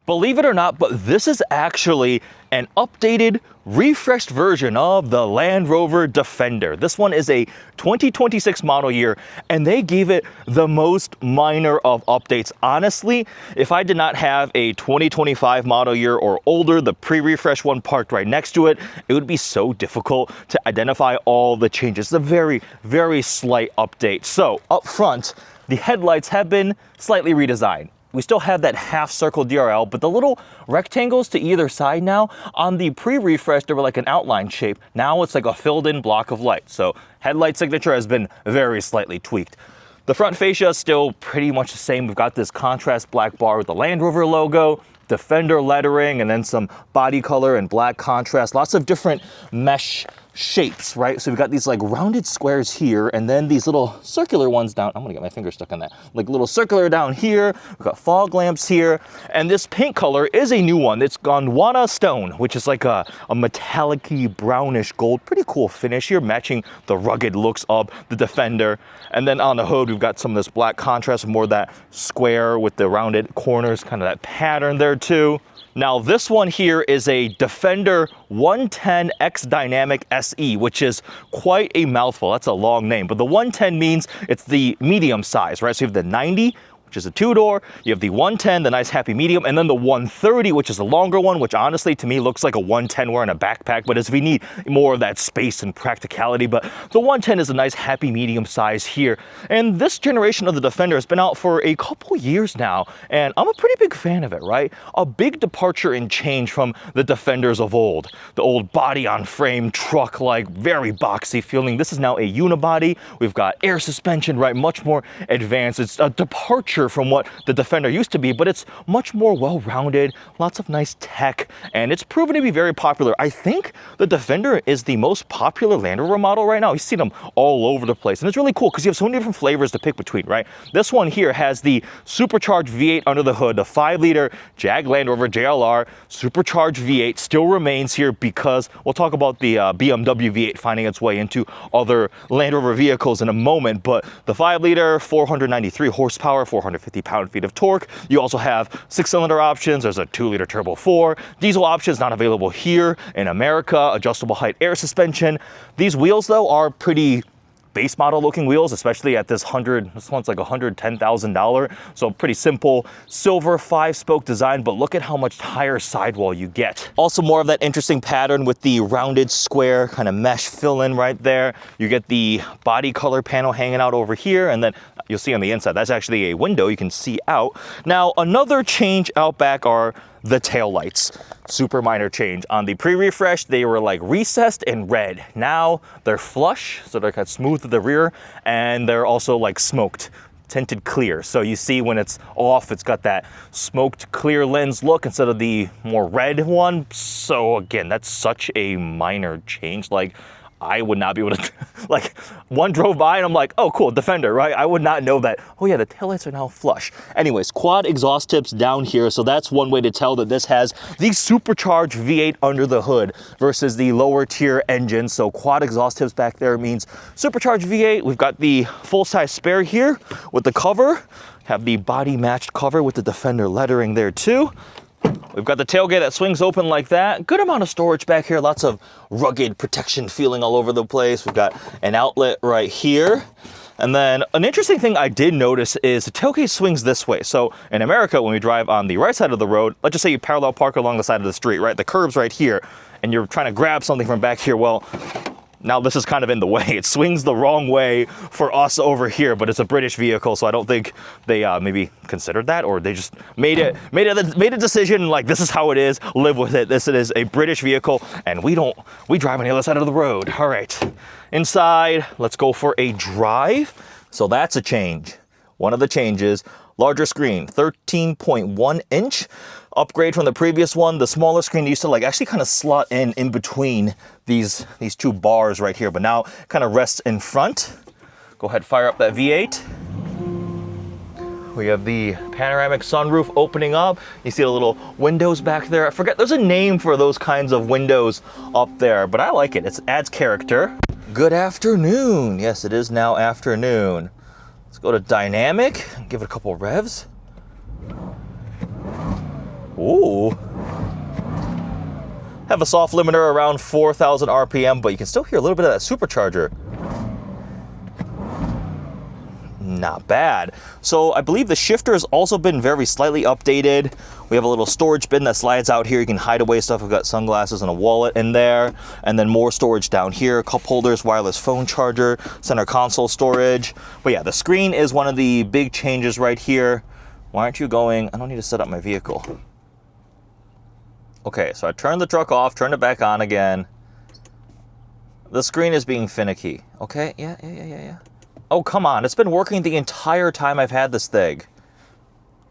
Believe it or not, but this is actually an updated, refreshed version of the Land Rover Defender. This one is a 2026 model year, and they gave it the most minor of updates. Honestly, if I did not have a 2025 model year or older, the pre-refresh one parked right next to it, it would be so difficult to identify all the changes. It's a very, very slight update. So up front, the headlights have been slightly redesigned. We still have that half circle DRL, but the little rectangles to either side now, on the pre-refresh, they were like an outline shape. Now it's like a filled in block of light. So headlight signature has been very slightly tweaked. The front fascia is still pretty much the same. We've got this contrast black bar with the Land Rover logo, Defender lettering, and then some body color and black contrast. Lots of different mesh shapes, right? So we've got these like rounded squares here, and then these little circular ones down. I'm gonna get my finger stuck on that. Like little circular down here. We've got fog lamps here. And this paint color is a new one. It's Gondwana Stone, which is like a metallic-y brownish gold. Pretty cool finish here, matching the rugged looks of the Defender. And then on the hood, we've got some of this black contrast, more of that square with the rounded corners, kind of that pattern there too. Now this one here is a Defender 110X Dynamic SE, which is quite a mouthful. That's a long name, but the 110 means it's the medium size, right? So you have the 90, which is a two-door, you have the 110, the nice happy medium, and then the 130, which is a longer one, which honestly to me looks like a 110 wearing a backpack, but as we need more of that space and practicality. But the 110 is a nice happy medium size here. And this generation of the Defender has been out for a couple years now, and I'm a pretty big fan of it, right? A big departure and change from the Defenders of old. The old body on frame truck, like very boxy feeling. This is now a unibody. We've got air suspension, right? Much more advanced. It's a departure from what the Defender used to be, but it's much more well-rounded, lots of nice tech, and it's proven to be very popular. I think the Defender is the most popular Land Rover model right now. You see them all over the place, and it's really cool because you have so many different flavors to pick between, right? This one here has the supercharged V8 under the hood, the 5-liter Jag Land Rover JLR supercharged V8 still remains here because we'll talk about the BMW V8 finding its way into other Land Rover vehicles in a moment, but the 5-liter, 493 horsepower, 450 pound-feet of torque. You also have 6-cylinder options. There's a 2-liter turbo 4. Diesel options not available here in America. Adjustable height air suspension. These wheels, though, are pretty base model looking wheels, especially at this one's like $110,000. So pretty simple silver 5-spoke design, but look at how much higher sidewall you get. Also more of that interesting pattern with the rounded square kind of mesh fill-in right there. You get the body color panel hanging out over here, and then you'll see on the inside, that's actually a window you can see out. Now, another change out back are the taillights. Super minor change. On the pre-refresh, they were like recessed and red. Now they're flush, so they're kind of smooth to the rear, and they're also like smoked, tinted clear. So you see when it's off, it's got that smoked clear lens look instead of the more red one. So again, that's such a minor change. Like, I would not be able to, like, one drove by and I'm like, oh, cool, Defender, right? I would not know that, oh yeah, the taillights are now flush. Anyways, quad exhaust tips down here. So that's one way to tell that this has the supercharged V8 under the hood versus the lower tier engine. So quad exhaust tips back there means supercharged V8. We've got the full-size spare here with the cover. Have the body matched cover with the Defender lettering there too. We've got the tailgate that swings open like that. Good amount of storage back here. Lots of rugged protection feeling all over the place. We've got an outlet right here. And then an interesting thing I did notice is the tailgate swings this way. So in America, when we drive on the right side of the road, let's just say you parallel park along the side of the street, right? The curb's right here, and you're trying to grab something from back here. Well, now this is kind of in the way. It swings the wrong way for us over here, but it's a British vehicle, so I don't think they maybe considered that, or they just made a decision like this is how it is. Live with it. This is a British vehicle, and we drive on the other side of the road. All right, inside, let's go for a drive. So that's a change. One of the changes. Larger screen, 13.1 inch. Upgrade from the previous one. The smaller screen used to like actually kind of slot in between these two bars right here, but now kind of rests in front. Go ahead, fire up that V8. We have the panoramic sunroof opening up. You see the little windows back there. I forget, there's a name for those kinds of windows up there, but I like it. It adds character. Good afternoon. Yes, it is now afternoon. Let's go to dynamic, give it a couple revs. Ooh. Have a soft limiter around 4,000 RPM, but you can still hear a little bit of that supercharger. Not bad. So I believe the shifter has also been very slightly updated. We have a little storage bin that slides out here. You can hide away stuff. We've got sunglasses and a wallet in there. And then more storage down here. Cup holders, wireless phone charger, center console storage. But yeah, the screen is one of the big changes right here. Why aren't you going? I don't need to set up my vehicle. Okay, so I turned the truck off, turned it back on again. The screen is being finicky. Okay, yeah. Oh, come on. It's been working the entire time I've had this thing.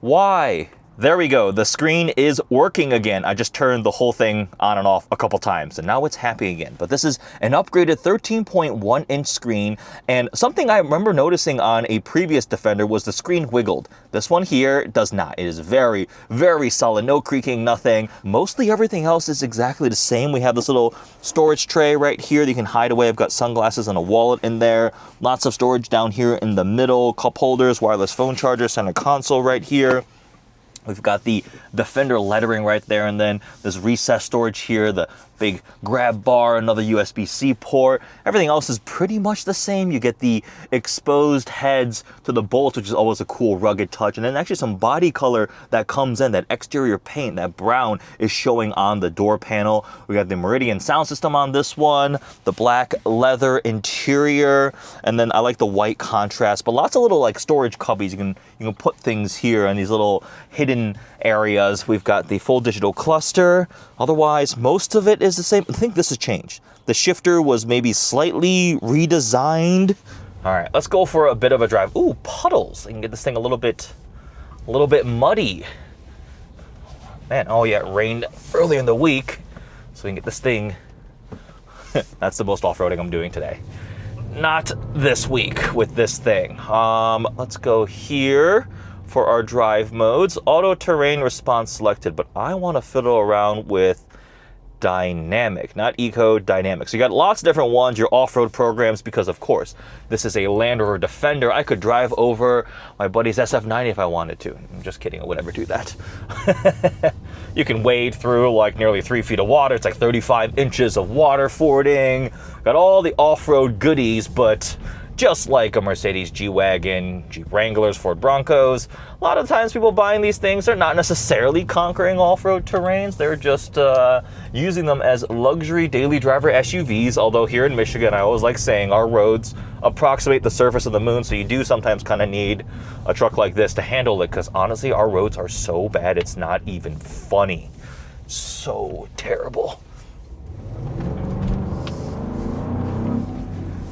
Why? There we go. The screen is working again. I just turned the whole thing on and off a couple times, and now it's happy again. But this is an upgraded 13.1-inch screen, and something I remember noticing on a previous Defender was the screen wiggled. This one here does not. It is very, very solid. No creaking, nothing. Mostly everything else is exactly the same. We have this little storage tray right here that you can hide away. I've got sunglasses and a wallet in there. Lots of storage down here in the middle. Cup holders, wireless phone charger, center console right here. We've got the Defender lettering right there, and then this recessed storage here, the big grab bar, another USB-C port. Everything else is pretty much the same. You get the exposed heads to the bolts, which is always a cool rugged touch. And then actually some body color that comes in, that exterior paint, that brown is showing on the door panel. We got the Meridian sound system on this one, the black leather interior, and then I like the white contrast, but lots of little like storage cubbies. You can put things here in these little hidden areas. We've got the full digital cluster. Otherwise, most of it is the same. I think this has changed. The shifter was maybe slightly redesigned. All right, let's go for a bit of a drive. Ooh, puddles. I can get this thing a little bit muddy. Man, oh yeah, it rained earlier in the week, so we can get this thing. That's the most off-roading I'm doing today. Not this week with this thing. Let's go here for our drive modes. Auto terrain response selected, but I want to fiddle around with dynamic, not eco, dynamic. So you got lots of different ones, your off-road programs, because of course, this is a Land Rover Defender. I could drive over my buddy's SF90 if I wanted to. I'm just kidding, I would never do that. You can wade through like nearly 3 feet of water. It's like 35 inches of water fording. Got all the off-road goodies, but just like a Mercedes G-Wagon, Jeep Wranglers, Ford Broncos, a lot of times people buying these things, they're not necessarily conquering off-road terrains. They're just using them as luxury daily driver SUVs, although here in Michigan, I always like saying our roads approximate the surface of the moon, so you do sometimes kind of need a truck like this to handle it, because honestly, our roads are so bad, it's not even funny. So terrible.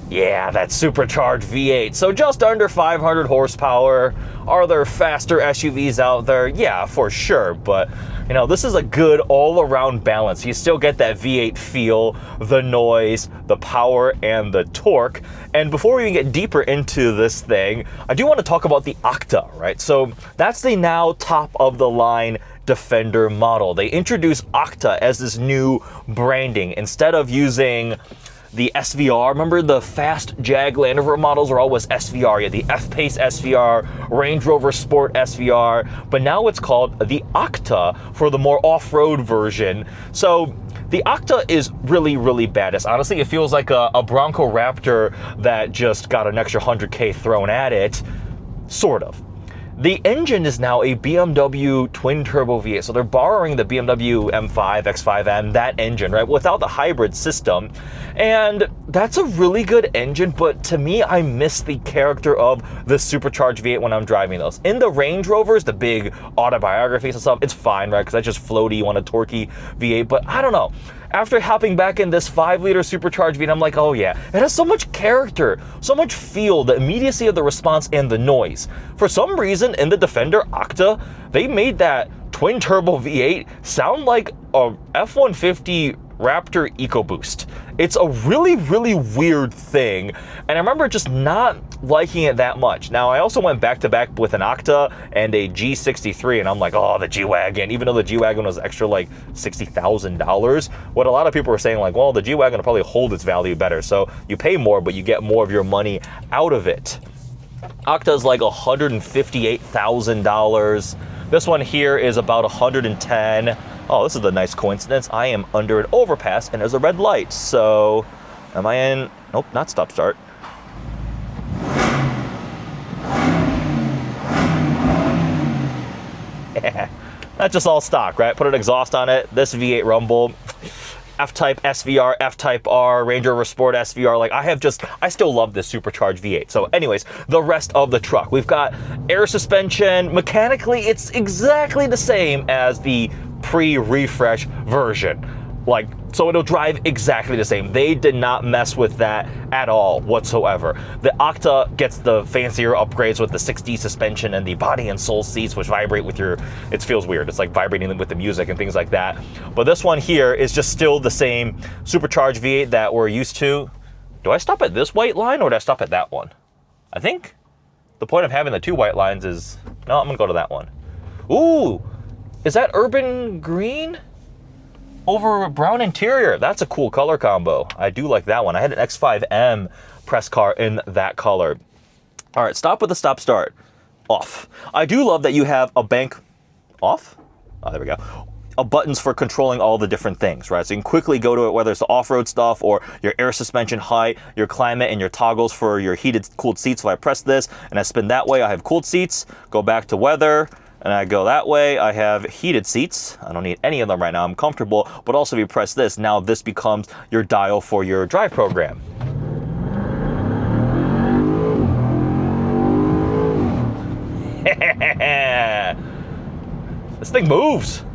Yeah, that supercharged V8. So just under 500 horsepower. Are there faster SUVs out there? Yeah, for sure. But, you know, this is a good all-around balance. You still get that V8 feel, the noise, the power, and the torque. And before we even get deeper into this thing, I do want to talk about the Octa, right? So that's the now top-of-the-line Defender model. They introduced Octa as this new branding. Instead of using the SVR, remember the fast Jag Land Rover models are always SVR. You had the F-Pace SVR, Range Rover Sport SVR, but now it's called the Octa for the more off-road version. So the Octa is really, really badass. Honestly, it feels like a Bronco Raptor that just got an extra 100K thrown at it, sort of. The engine is now a BMW twin-turbo V8, so they're borrowing the BMW M5, X5M, that engine, right, without the hybrid system. And that's a really good engine, but to me, I miss the character of the supercharged V8 when I'm driving those. In the Range Rovers, the big autobiographies and stuff, it's fine, right, because that's just floaty, you want a torquey V8, but I don't know. After hopping back in this 5-liter supercharged V8, I'm like, oh yeah, it has so much character, so much feel, the immediacy of the response and the noise. For some reason, in the Defender Octa, they made that twin-turbo V8 sound like a F-150 Raptor EcoBoost. It's a really, really weird thing, and I remember just not liking it that much. Now, I also went back-to-back with an Octa and a G63, and I'm like, oh, the G-Wagon, even though the G-Wagon was extra like $60,000, what a lot of people were saying, like, well, the G-Wagon will probably hold its value better, so you pay more, but you get more of your money out of it. Octa's like $158,000. This one here is about 110. Oh, this is a nice coincidence. I am under an overpass and there's a red light. So am I in? Nope, not stop start. That's just all stock, right? Put an exhaust on it. This V8 Rumble, F-Type SVR, F-Type R, Range Rover Sport SVR. Like I still love this supercharged V8. So anyways, the rest of the truck. We've got air suspension. Mechanically, it's exactly the same as the pre-refresh version. Like, so it'll drive exactly the same. They did not mess with that at all whatsoever. The Octa gets the fancier upgrades with the 6D suspension and the body and soul seats, which vibrate with your, it feels weird. It's like vibrating with the music and things like that. But this one here is just still the same supercharged V8 that we're used to. Do I stop at this white line or do I stop at that one? I think the point of having the two white lines is, no, I'm gonna go to that one. Ooh, is that urban green? Over a brown interior. That's a cool color combo. I do like that one. I had an X5M press car in that color. All right, stop with the stop start. Off. I do love that you have a bank off. Oh, there we go. Buttons for controlling all the different things, right? So you can quickly go to it, whether it's the off-road stuff or your air suspension height, your climate, and your toggles for your heated, cooled seats. So I press this and I spin that way, I have cooled seats. Go back to weather. And I go that way, I have heated seats. I don't need any of them right now, I'm comfortable. But also if you press this, now this becomes your dial for your drive program. This thing moves.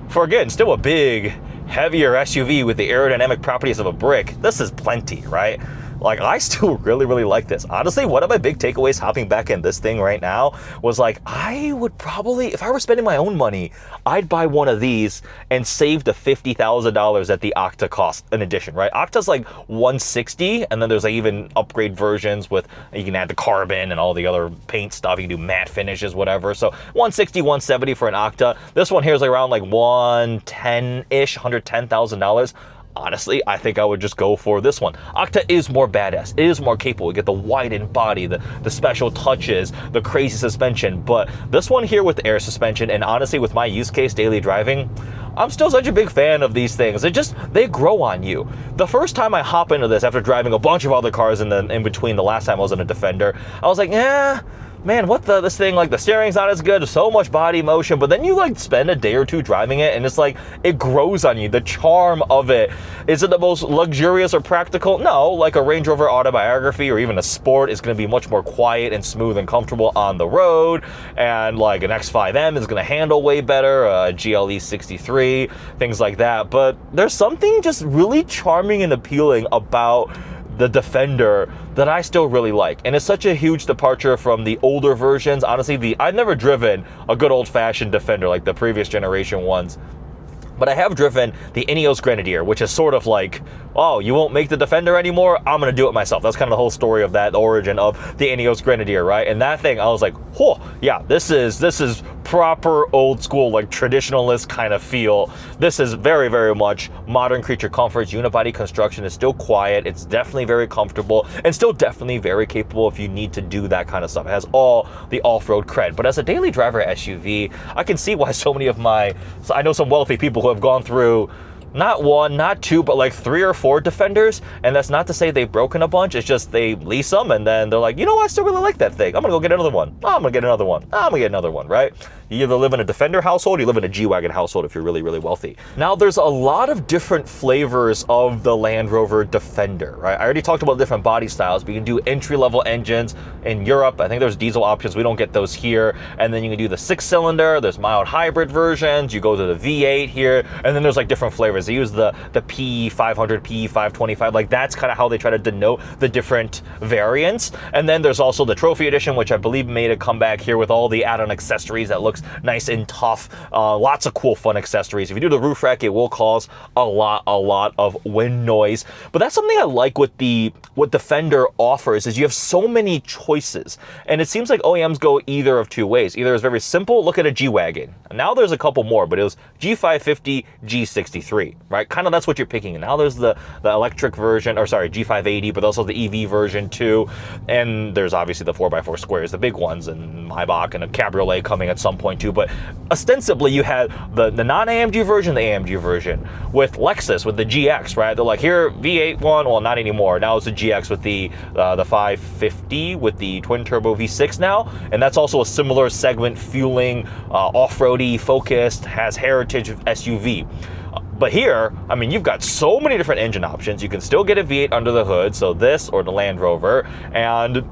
For again, still a big, heavier SUV with the aerodynamic properties of a brick. This is plenty, right? Like, I still really like this. Honestly, one of my big takeaways hopping back in this thing right now was like, I would probably, if I were spending my own money, I'd buy one of these and save the $50,000 that the Octa cost in addition, right? Octa's like $160, and then there's like even upgrade versions with, you can add the carbon and all the other paint stuff. You can do matte finishes, whatever. So $160, $170 for an Octa. This one here is like around like $110-ish, $110,000. Honestly, I think I would just go for this one. Octa is more badass. It is more capable. You get the widened body, the special touches, the crazy suspension. But this one here with the air suspension, and honestly with my use case, daily driving, I'm still such a big fan of these things. They grow on you. The first time I hop into this after driving a bunch of other cars in between the last time I was in a Defender, I was like, yeah, man, this thing, like the steering's not as good, so much body motion, but then you like spend a day or two driving it and it's like, it grows on you. The charm of it. Is it the most luxurious or practical? No, like a Range Rover Autobiography or even a Sport is gonna be much more quiet and smooth and comfortable on the road. And like an X5M is gonna handle way better, a GLE 63, things like that. But there's something just really charming and appealing about the Defender that I still really like. And it's such a huge departure from the older versions. Honestly, I've never driven a good old-fashioned Defender like the previous generation ones. But I have driven the Ineos Grenadier, which is sort of like, oh, you won't make the Defender anymore? I'm going to do it myself. That's kind of the whole story of that, the origin of the Ineos Grenadier, right? And that thing, I was like, oh, yeah, this is proper old school, like traditionalist kind of feel. This is very much modern creature comforts. Unibody construction is still quiet. It's definitely very comfortable and still definitely very capable if you need to do that kind of stuff. It has all the off-road cred. But as a daily driver SUV, I can see why so many of I know some wealthy people who have gone through not one, not two, but like 3 or 4 Defenders. And that's not to say they've broken a bunch. It's just they lease them and then they're like, you know what, I still really like that thing. I'm gonna go get another one. Oh, I'm gonna get another one. Oh, I'm gonna get another one, right? You either live in a Defender household, or you live in a G-Wagon household if you're really wealthy. Now, there's a lot of different flavors of the Land Rover Defender, right? I already talked about different body styles, but you can do entry-level engines in Europe. I think there's diesel options. We don't get those here. And then you can do the 6-cylinder. There's mild hybrid versions. You go to the V8 here, and then there's like different flavors. They use the P500, P525. Like that's kind of how they try to denote the different variants. And then there's also the Trophy Edition, which I believe made a comeback here with all the add-on accessories that looks nice and tough. Lots of cool, fun accessories. If you do the roof rack, it will cause a lot of wind noise. But that's something I like what Defender offers is you have so many choices. And it seems like OEMs go either of two ways. Either it's very simple, look at a G-Wagon. Now there's a couple more, but it was G550, G63, right? Kind of that's what you're picking. And now there's the electric version, or sorry, G580, but also the EV version too. And there's obviously the 4x4 squares, the big ones, and Maybach and a Cabriolet coming at some point 1.2, but ostensibly you had the non-AMG version, the AMG version. With Lexus, with the GX, right? They're like, here, V8 one, well, not anymore. Now it's the GX with the 550 with the twin-turbo V6 now, and that's also a similar segment, fueling, off-roady, focused, has heritage of SUV. But here, I mean, you've got so many different engine options. You can still get a V8 under the hood, so this or the Land Rover, and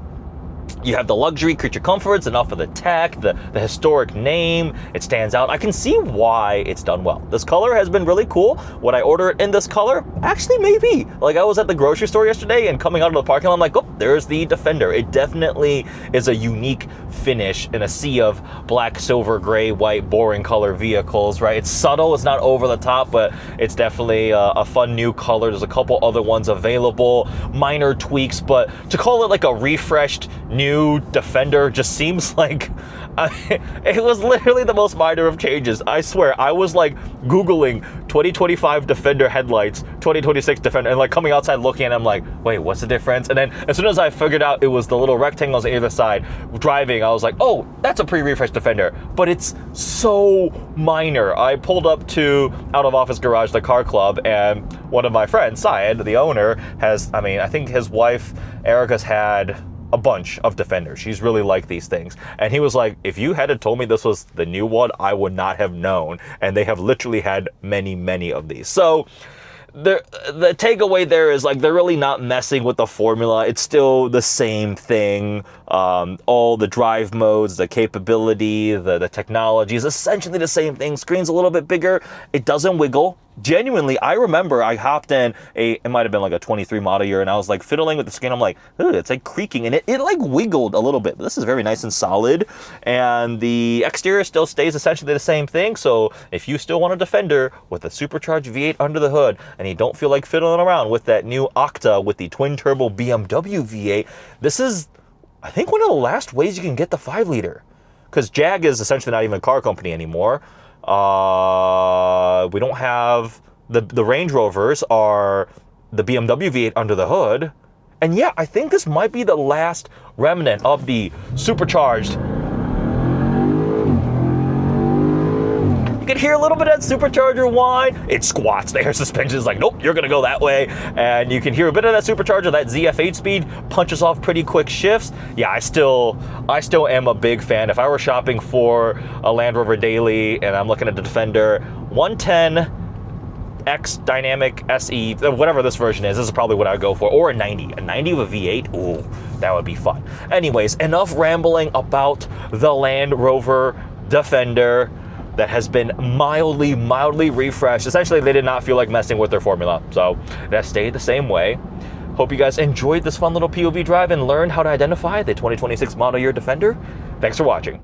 you have the luxury creature comforts, enough of the tech, the historic name. It stands out. I can see why it's done well. This color has been really cool. Would I order it in this color? Actually, maybe. Like, I was at the grocery store yesterday and coming out of the parking lot, I'm like, oh, there's the Defender. It definitely is a unique finish in a sea of black, silver, gray, white, boring color vehicles, right? It's subtle, it's not over the top, but it's definitely a fun new color. There's a couple other ones available, minor tweaks, but to call it like a refreshed new Defender just seems like it was literally the most minor of changes. I swear, I was like Googling 2025 Defender headlights, 2026 Defender, and like coming outside looking at it, I'm like, wait, what's the difference? And then as soon as I figured out it was the little rectangles on either side, driving, I was like, oh, that's a pre-refreshed Defender. But it's so minor. I pulled up to out of office garage, the car club, and one of my friends, Syed, the owner, has, I mean, I think his wife, Erica's had a bunch of Defenders. She's really liked these things. And he was like, if you had told me this was the new one, I would not have known. And they have literally had many, many of these. So the takeaway there is like, they're really not messing with the formula. It's still the same thing. All the drive modes, the capability, the technology is essentially the same thing. Screen's a little bit bigger. It doesn't wiggle. Genuinely, I remember I hopped in it might have been like a 23 model year, and I was like fiddling with the screen. I'm like, it's like creaking, and it like wiggled a little bit. This is very nice and solid, and the exterior still stays essentially the same thing. So if you still want a Defender with a supercharged V8 under the hood, and you don't feel like fiddling around with that new Octa with the twin turbo BMW V8, this is, I think, one of the last ways you can get the 5-liter, because Jag is essentially not even a car company anymore. We don't have the Range Rovers are the BMW V8 under the hood. And yeah, I think this might be the last remnant of the supercharged. You can hear a little bit of that supercharger whine. It squats. The air suspension is like, nope, you're gonna go that way. And you can hear a bit of that supercharger, that ZF8 speed punches off pretty quick shifts. Yeah, I still am a big fan. If I were shopping for a Land Rover daily and I'm looking at the Defender, 110X Dynamic SE, whatever this version is, this is probably what I'd go for, or a 90. A 90 with a V8, ooh, that would be fun. Anyways, enough rambling about the Land Rover Defender that has been mildly refreshed. Essentially, they did not feel like messing with their formula, so that stayed the same way. Hope you guys enjoyed this fun little POV drive and learned how to identify the 2026 model year Defender. Thanks for watching.